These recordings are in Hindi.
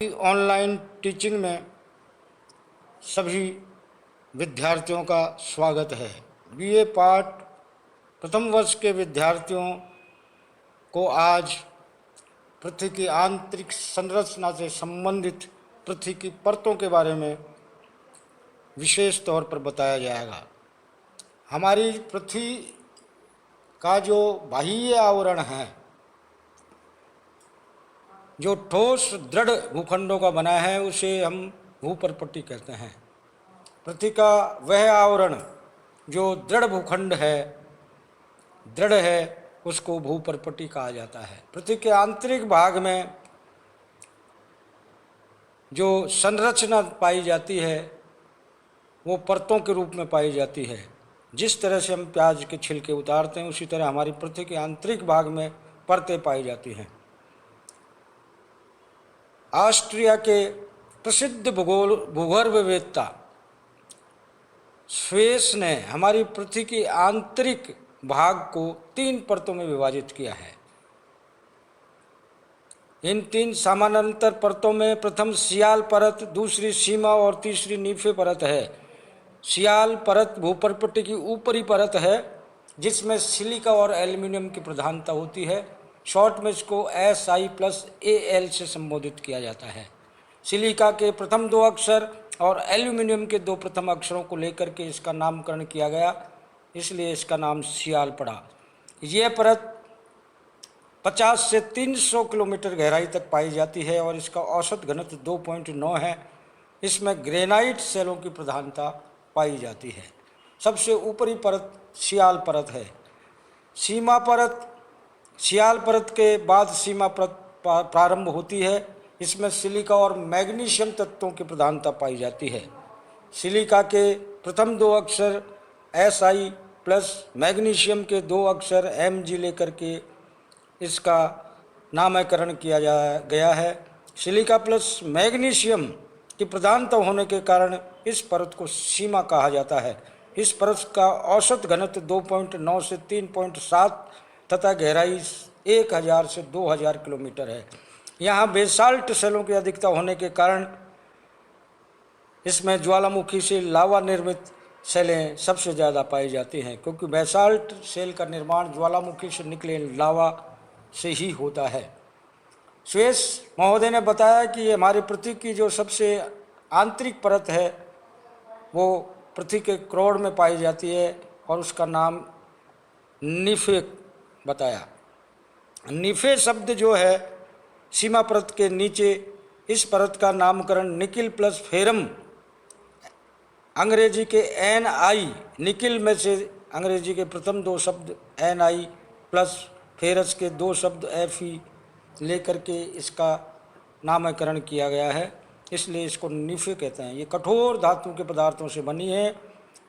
ऑनलाइन टीचिंग में सभी विद्यार्थियों का स्वागत है। बीए पाठ प्रथम वर्ष के विद्यार्थियों को आज पृथ्वी की आंतरिक संरचना से संबंधित पृथ्वी की परतों के बारे में विशेष तौर पर बताया जाएगा। हमारी पृथ्वी का जो बाह्य आवरण है, जो ठोस दृढ़ भूखंडों का बना है, उसे हम भूपरपट्टी कहते हैं। पृथ्वी का वह आवरण जो दृढ़ भूखंड है, दृढ़ है, उसको भूपरपट्टी कहा जाता है। पृथ्वी के आंतरिक भाग में जो संरचना पाई जाती है वो परतों के रूप में पाई जाती है। जिस तरह से हम प्याज के छिलके उतारते हैं, उसी तरह हमारी पृथ्वी के आंतरिक भाग में परतें पाई जाती हैं। ऑस्ट्रिया के प्रसिद्ध भूगर्भवेत्ता स्वेस ने हमारी पृथ्वी के आंतरिक भाग को 3 परतों में विभाजित किया है। इन 3 समानांतर परतों में प्रथम सियाल परत, दूसरी सीमा और तीसरी नीफे परत है। सियाल परत भूपरपट्टी की ऊपरी परत है, जिसमें सिलिका और एल्यूमिनियम की प्रधानता होती है। शॉर्ट में इसको Si+Al से संबोधित किया जाता है। सिलिका के प्रथम 2 अक्षर और एल्यूमिनियम के 2 प्रथम अक्षरों को लेकर के इसका नामकरण किया गया, इसलिए इसका नाम सियाल पड़ा। यह परत 50 से 300 किलोमीटर गहराई तक पाई जाती है और इसका औसत घनत्व 2.9 है। इसमें ग्रेनाइट सेलों की प्रधानता पाई जाती है। सबसे ऊपरी परत सियाल परत है। सीमा परत, सियाल परत के बाद सीमा परत प्रारंभ होती है। इसमें सिलिका और मैग्नीशियम तत्वों की प्रधानता पाई जाती है। सिलिका के प्रथम 2 अक्षर Si प्लस मैग्नीशियम के 2 अक्षर Mg लेकर के इसका नामकरण किया गया है। सिलिका प्लस मैग्नीशियम की प्रधानता होने के कारण इस परत को सीमा कहा जाता है। इस परत का औसत घनत्व 2.9 से 3.7 तथा गहराई 1000 से 2000 किलोमीटर है। यहाँ बेसाल्ट सेलों की अधिकता होने के कारण इसमें ज्वालामुखी से लावा निर्मित सेलें सबसे ज़्यादा पाई जाती हैं, क्योंकि बेसाल्ट सेल का निर्माण ज्वालामुखी से निकले लावा से ही होता है। स्वेस महोदय ने बताया कि ये हमारी पृथ्वी की जो सबसे आंतरिक परत है वो पृथ्वी के क्रोड़ में पाई जाती है और उसका नाम नीफे बताया। नीफे शब्द जो है सीमा परत के नीचे, इस परत का नामकरण निकिल प्लस फेरम, अंग्रेजी के Ni, निकिल में से अंग्रेजी के प्रथम 2 शब्द Ni प्लस फेरस के 2 शब्द Fe लेकर के इसका नामकरण किया गया है, इसलिए इसको नीफे कहते हैं। ये कठोर धातु के पदार्थों से बनी है।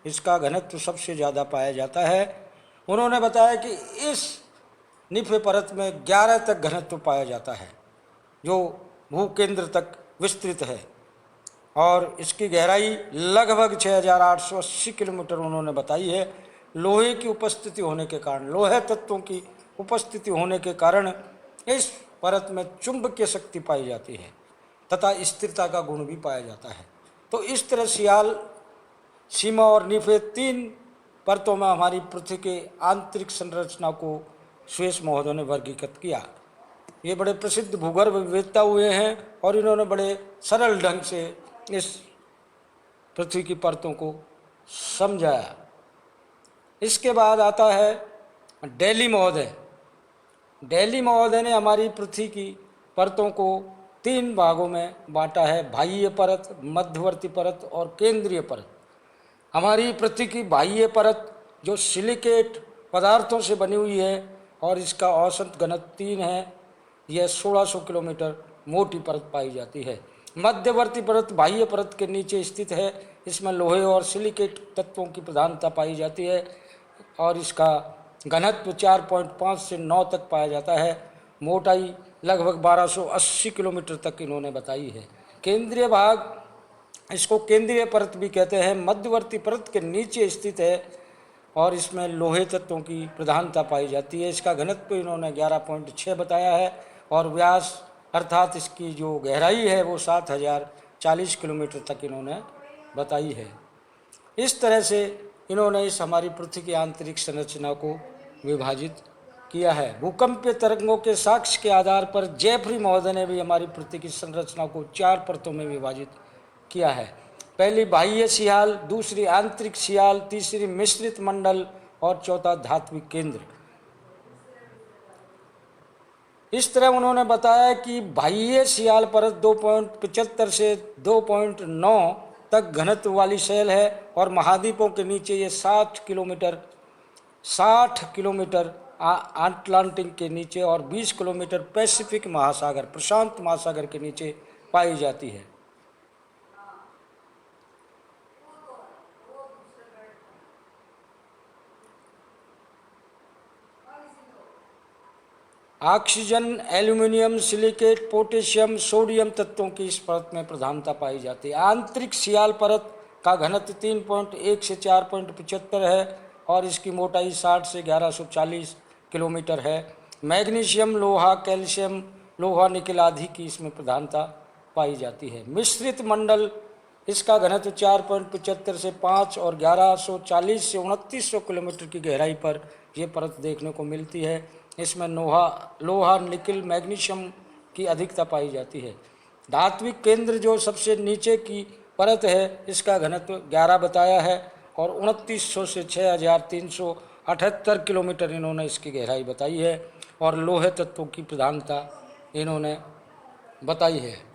इसका घनत्व सबसे ज़्यादा पाया जाता है। उन्होंने बताया कि इस नीफे परत में 11 तक घनत्व पाया जाता है, जो भूकेंद्र तक विस्तृत है, और इसकी गहराई लगभग 6880 किलोमीटर उन्होंने बताई है। लोहे की उपस्थिति होने के कारण, लोहे तत्वों की उपस्थिति होने के कारण इस परत में चुंबकीय शक्ति पाई जाती है तथा स्थिरता का गुण भी पाया जाता है। तो इस तरह सियाल, सीमा और नीफे 3 परतों में हमारी पृथ्वी के आंतरिक संरचना को स्वेस महोदय ने वर्गीकृत किया। ये बड़े प्रसिद्ध भूगर्भवेत्ता हुए हैं और इन्होंने बड़े सरल ढंग से इस पृथ्वी की परतों को समझाया। इसके बाद आता है डेली महोदय। डेली महोदय ने हमारी पृथ्वी की परतों को 3 भागों में बांटा है: बाह्य परत, मध्यवर्ती परत और केंद्रीय परत। हमारी पृथ्वी की बाह्य परत जो सिलिकेट पदार्थों से बनी हुई है और इसका औसत घनत्व 3 है, यह 1600 किलोमीटर मोटी परत पाई जाती है। मध्यवर्ती परत बाह्य परत के नीचे स्थित है। इसमें लोहे और सिलिकेट तत्वों की प्रधानता पाई जाती है और इसका घनत्व 4.5 से 9 तक पाया जाता है। मोटाई लगभग 1280 किलोमीटर तक इन्होंने बताई है। केंद्रीय भाग, इसको केंद्रीय परत भी कहते हैं, मध्यवर्ती परत के नीचे स्थित है और इसमें लोहे तत्वों की प्रधानता पाई जाती है। इसका घनत्व इन्होंने 11.6 बताया है और व्यास अर्थात इसकी जो गहराई है वो 7040 किलोमीटर तक इन्होंने बताई है। इस तरह से इन्होंने इस हमारी पृथ्वी की आंतरिक संरचना को विभाजित किया है। भूकंपीय तरंगों के साक्ष्य के आधार पर जेफरी महोदय ने भी हमारी पृथ्वी की संरचना को 4 परतों में विभाजित किया है। पहली बाह्य सियाल, दूसरी आंतरिक सियाल, तीसरी मिश्रित मंडल और चौथा धात्विक केंद्र। इस तरह उन्होंने बताया कि बाह्य सियाल परत 2.75 से 2.9 तक घनत्व वाली शैल है और महाद्वीपों के नीचे ये 60 किलोमीटर अटलांटिक के नीचे और 20 किलोमीटर पैसिफिक महासागर, प्रशांत महासागर के नीचे पाई जाती है। Oxygen, aluminium, silicate, potassium, sodium तत्वों की इस परत में प्रधानता पाई जाती है। आंतरिक सियाल परत का घनत्व 3.1 से 4.75 है और इसकी मोटाई 60 से 1140 किलोमीटर है। मैग्नीशियम, लोहा, कैल्शियम, लोहा, निकल आदि की इसमें प्रधानता पाई जाती है। मिश्रित मंडल, इसका घनत्व 4.75 से 5 और 1140 से 2900 किलोमीटर की गहराई पर यह परत देखने को मिलती है। इसमें लोहा, निकल, मैग्नीशियम की अधिकता पाई जाती है। धात्विक केंद्र जो सबसे नीचे की परत है, इसका घनत्व 11 बताया है और 2900 से 6378 किलोमीटर इन्होंने इसकी गहराई बताई है और लोहे तत्वों की प्रधानता इन्होंने बताई है।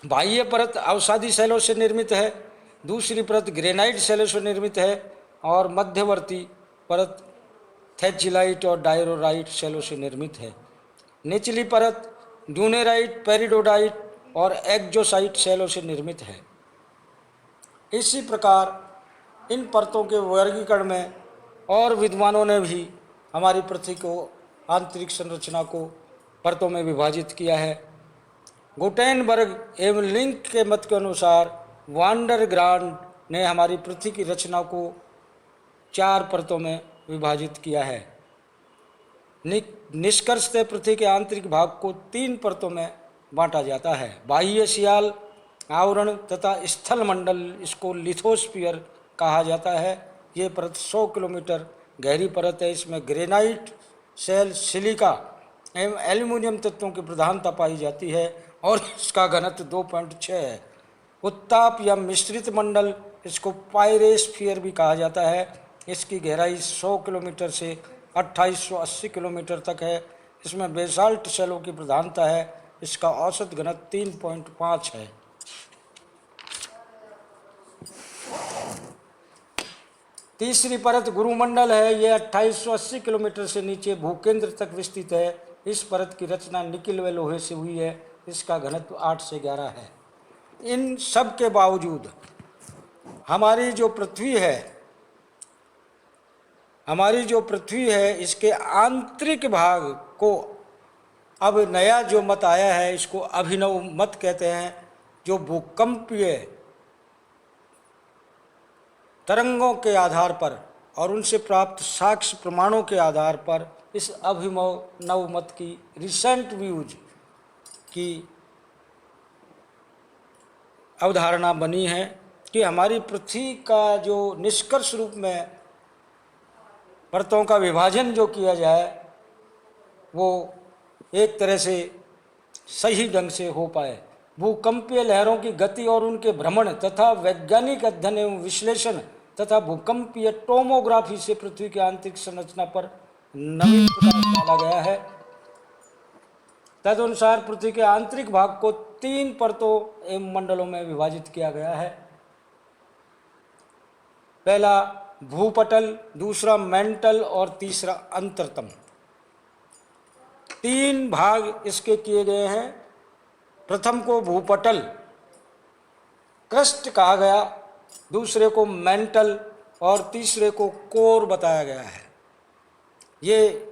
बाह्य परत अवसादी शैलों से निर्मित है, दूसरी परत ग्रेनाइट शैलों से निर्मित है और मध्यवर्ती परत थैचिलाइट और डायरोराइट शैलों से निर्मित है। निचली परत ड्यूनेराइट, पेरिडोडाइट और एक्जोसाइट शैलों से निर्मित है। इसी प्रकार इन परतों के वर्गीकरण में और विद्वानों ने भी हमारी पृथ्वी को आंतरिक संरचना को परतों में विभाजित किया है। गुटेनबर्ग एवं लिंक के मत के अनुसार वांडरग्रांड ने हमारी पृथ्वी की रचना को 4 परतों में विभाजित किया है। निष्कर्षतः पृथ्वी के आंतरिक भाग को 3 परतों में बांटा जाता है। बाह्य सियाल आवरण तथा स्थल मंडल, इसको लिथोस्फीयर कहा जाता है। ये परत 100 किलोमीटर गहरी परत है। इसमें ग्रेनाइट, शैल, सिलिका एवं एल्यूमिनियम तत्वों की प्रधानता पाई जाती है और इसका घनत्व 2.6 है। उत्ताप या मिश्रित मंडल, इसको पायरेस्फीयर भी कहा जाता है। इसकी गहराई 100 किलोमीटर से 2880 किलोमीटर तक है। इसमें बेसाल्ट शैलों की प्रधानता है। इसका औसत घनत्व 3.5 है। तीसरी परत गुरुमंडल है। यह 2880 किलोमीटर से नीचे भूकेंद्र तक विस्तृत है। इस परत की रचना निकिल व लोहे से हुई है। इसका घनत्व 8 से 11 है। इन सब के बावजूद हमारी जो पृथ्वी है इसके आंतरिक भाग को अब नया जो मत आया है, इसको अभिनव मत कहते हैं, जो भूकंपीय तरंगों के आधार पर और उनसे प्राप्त साक्ष्य प्रमाणों के आधार पर इस अभिनव मत की रिसेंट व्यूज की अवधारणा बनी है कि हमारी पृथ्वी का जो निष्कर्ष रूप में परतों का विभाजन जो किया जाए वो एक तरह से सही ढंग से हो पाए। भूकंपीय लहरों की गति और उनके भ्रमण तथा वैज्ञानिक अध्ययन एवं विश्लेषण तथा भूकंपीय टोमोग्राफी से पृथ्वी की आंतरिक संरचना पर नवीन प्रकाश डाला गया है। तदनुसार पृथ्वी के आंतरिक भाग को 3 परतों एवं मंडलों में विभाजित किया गया है। पहला भूपटल, दूसरा मेंटल और तीसरा अंतरतम। 3 भाग इसके किए गए हैं। प्रथम को भूपटल क्रस्ट कहा गया, दूसरे को मेंटल और तीसरे को कोर बताया गया है। ये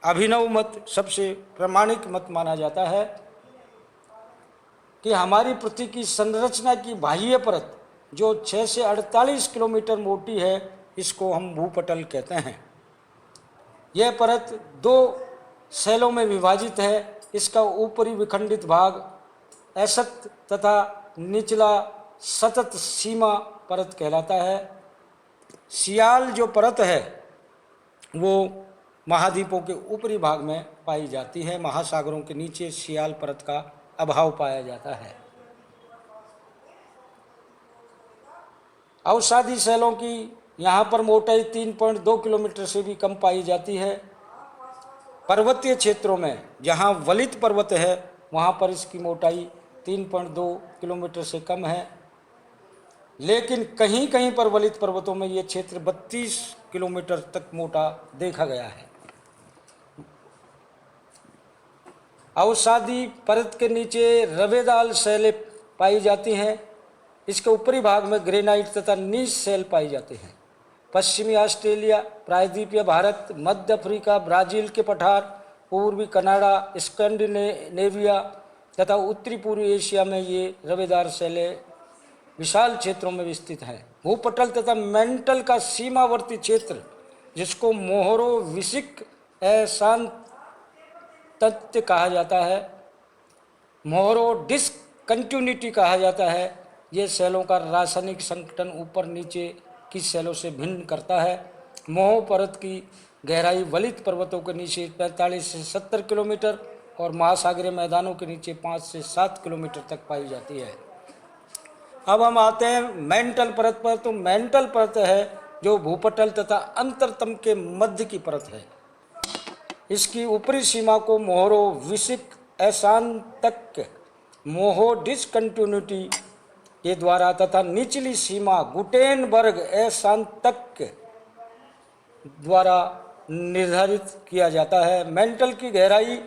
अभिनव मत सबसे प्रामाणिक मत माना जाता है कि हमारी पृथ्वी की संरचना की बाह्य परत जो 6 से 48 किलोमीटर मोटी है, इसको हम भूपटल कहते हैं। यह परत 2 शैलों में विभाजित है। इसका ऊपरी विखंडित भाग असत तथा निचला सतत सीमा परत कहलाता है। सियाल जो परत है वो महाद्वीपों के ऊपरी भाग में पाई जाती है। महासागरों के नीचे सियाल परत का अभाव पाया जाता है। अवसादी शैलों की यहाँ पर मोटाई 3.2 किलोमीटर से भी कम पाई जाती है। पर्वतीय क्षेत्रों में जहाँ वलित पर्वत है वहाँ पर इसकी मोटाई 3.2 किलोमीटर से कम है, लेकिन कहीं कहीं पर वलित पर्वतों में ये क्षेत्र 32 किलोमीटर तक मोटा देखा गया है। अवसादी परत के नीचे रवेदाल शैलें पाई जाती हैं। इसके ऊपरी भाग में ग्रेनाइट तथा नीच शैल पाई जाते हैं। पश्चिमी ऑस्ट्रेलिया, प्रायद्वीपीय भारत, मध्य अफ्रीका, ब्राजील के पठार, पूर्वी कनाडा, स्कैंडिनेविया तथा उत्तरी पूर्वी एशिया में ये रवेदार शैलें विशाल क्षेत्रों में विस्तृत हैं। भूपटल तथा मेंटल का सीमावर्ती क्षेत्र, जिसको मोहरोविसिक अशांतत्य कहा जाता है, मोहरो डिसकंटिन्यूटी कहा जाता है, ये शैलों का रासायनिक संगठन ऊपर नीचे की शैलों से भिन्न करता है। मोह परत की गहराई वलित पर्वतों के नीचे 45 से 70 किलोमीटर और महासागरीय मैदानों के नीचे 5 से 7 किलोमीटर तक पाई जाती है। अब हम आते हैं मेंटल परत पर। तो मेंटल परत है जो भूपटल तथा अंतरतम के मध्य की परत है। इसकी ऊपरी सीमा को मोहरोविसिक अशांतत्य, मोहो डिसकंटिन्यूटी के द्वारा तथा निचली सीमा गुटेनबर्ग अशांतत्य द्वारा निर्धारित किया जाता है। मेंटल की गहराई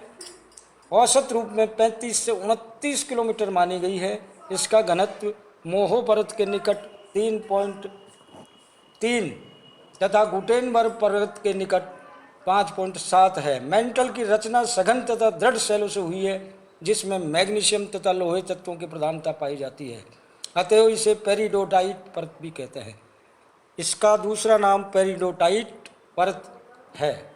औसत रूप में 35 से 29 किलोमीटर मानी गई है। इसका घनत्व मोहो परत के निकट 3.3 तथा गुटेनबर्ग पर्वत के निकट 5.7 है। मेंटल की रचना सघन तथा दृढ़ शैलों से हुई है, जिसमें मैग्नीशियम तथा लोहे तत्वों की प्रधानता पाई जाती है। अतएव इसे पेरिडोटाइट परत भी कहते हैं। इसका दूसरा नाम पेरिडोटाइट परत है।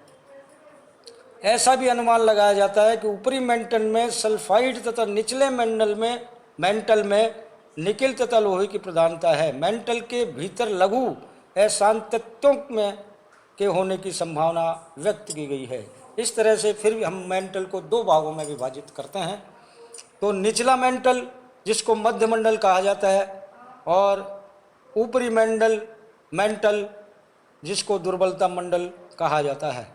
ऐसा भी अनुमान लगाया जाता है कि ऊपरी मेंटल में सल्फाइड तथा निचले मेंटल में निकिल तथा लोहे की प्रधानता है। मेंटल के भीतर लघु अशांतत्वों में के होने की संभावना व्यक्त की गई है। इस तरह से फिर हम मेंटल को दो भागों में विभाजित करते हैं। तो निचला मेंटल, जिसको मध्य मंडल कहा जाता है, और ऊपरी मेंटल जिसको दुर्बलता मंडल कहा जाता है।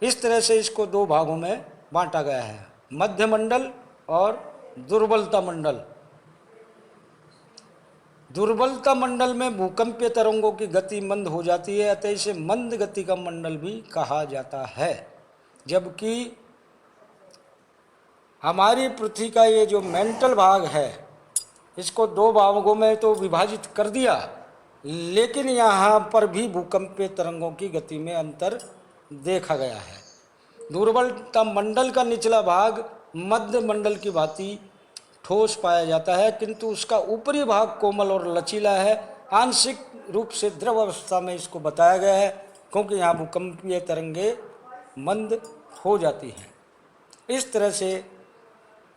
इस तरह से इसको दो भागों में बांटा गया है, मध्य मंडल और दुर्बलता मंडल। दुर्बलता मंडल में भूकंपीय तरंगों की गति मंद हो जाती है, अतः इसे मंद गति का मंडल भी कहा जाता है। जबकि हमारी पृथ्वी का ये जो मेंटल भाग है, इसको दो भागों में तो विभाजित कर दिया, लेकिन यहाँ पर भी भूकंपीय तरंगों की गति में अंतर देखा गया है। दुर्बलता मंडल का निचला भाग मध्य मंडल की भांति ठोस पाया जाता है, किंतु उसका ऊपरी भाग कोमल और लचीला है। आंशिक रूप से द्रव अवस्था में इसको बताया गया है, क्योंकि यहाँ भूकंपीय तरंगे मंद हो जाती हैं। इस तरह से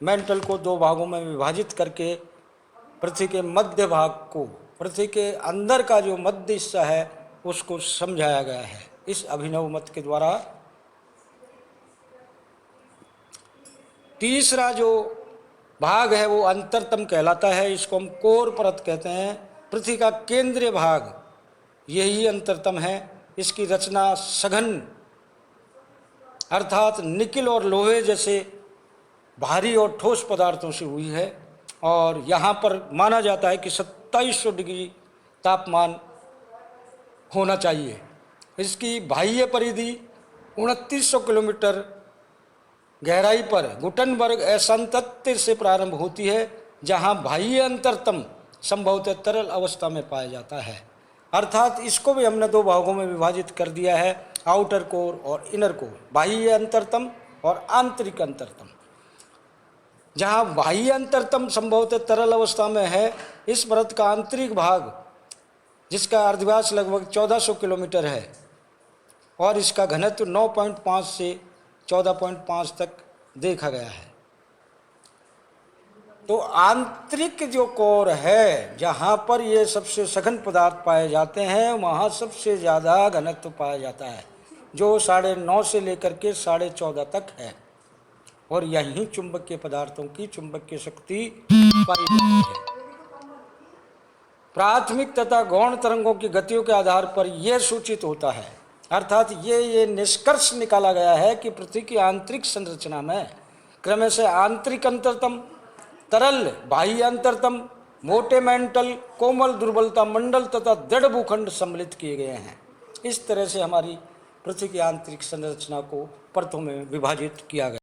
मेंटल को दो भागों में विभाजित करके पृथ्वी के मध्य भाग को, पृथ्वी के अंदर का जो मध्य हिस्सा है, उसको समझाया गया है इस अभिनव मत के द्वारा। तीसरा जो भाग है वो अंतरतम कहलाता है। इसको हम कोर परत कहते हैं। पृथ्वी का केंद्रीय भाग यही अंतरतम है। इसकी रचना सघन अर्थात निकिल और लोहे जैसे भारी और ठोस पदार्थों से हुई है, और यहाँ पर माना जाता है कि 2700 डिग्री तापमान होना चाहिए। इसकी बाह्य परिधि 2900 किलोमीटर गहराई पर गुटेनबर्ग अशांतत्य से प्रारंभ होती है, जहाँ बाह्य अंतरतम संभवतः तरल अवस्था में पाया जाता है। अर्थात इसको भी हमने दो भागों में विभाजित कर दिया है, आउटर कोर और इनर कोर, बाह्य अंतरतम और आंतरिक अंतरतम। जहाँ बाह्य अंतरतम संभवतः तरल अवस्था में है, इस परत का आंतरिक भाग, जिसका अर्धव्यास लगभग 1400 किलोमीटर है और इसका घनत्व 9.5 से 14.5 तक देखा गया है। तो आंतरिक जो कोर है, जहाँ पर ये सबसे सघन पदार्थ पाए जाते हैं, वहाँ सबसे ज़्यादा घनत्व पाया जाता है, जो 9.5 से लेकर के 14.5 तक है। और यहीं चुंबकीय पदार्थों की चुंबकीय शक्ति पाई जाती है। प्राथमिक तथा गौण तरंगों की गतियों के आधार पर यह सूचित होता है, अर्थात ये निष्कर्ष निकाला गया है कि पृथ्वी की आंतरिक संरचना में क्रम से आंतरिक अंतरतम, तरल बाह्य अंतरतम, मोटे मेंटल, कोमल दुर्बलता मंडल तथा दृढ़ भूखंड सम्मिलित किए गए हैं। इस तरह से हमारी पृथ्वी की आंतरिक संरचना को परतों में विभाजित किया गया।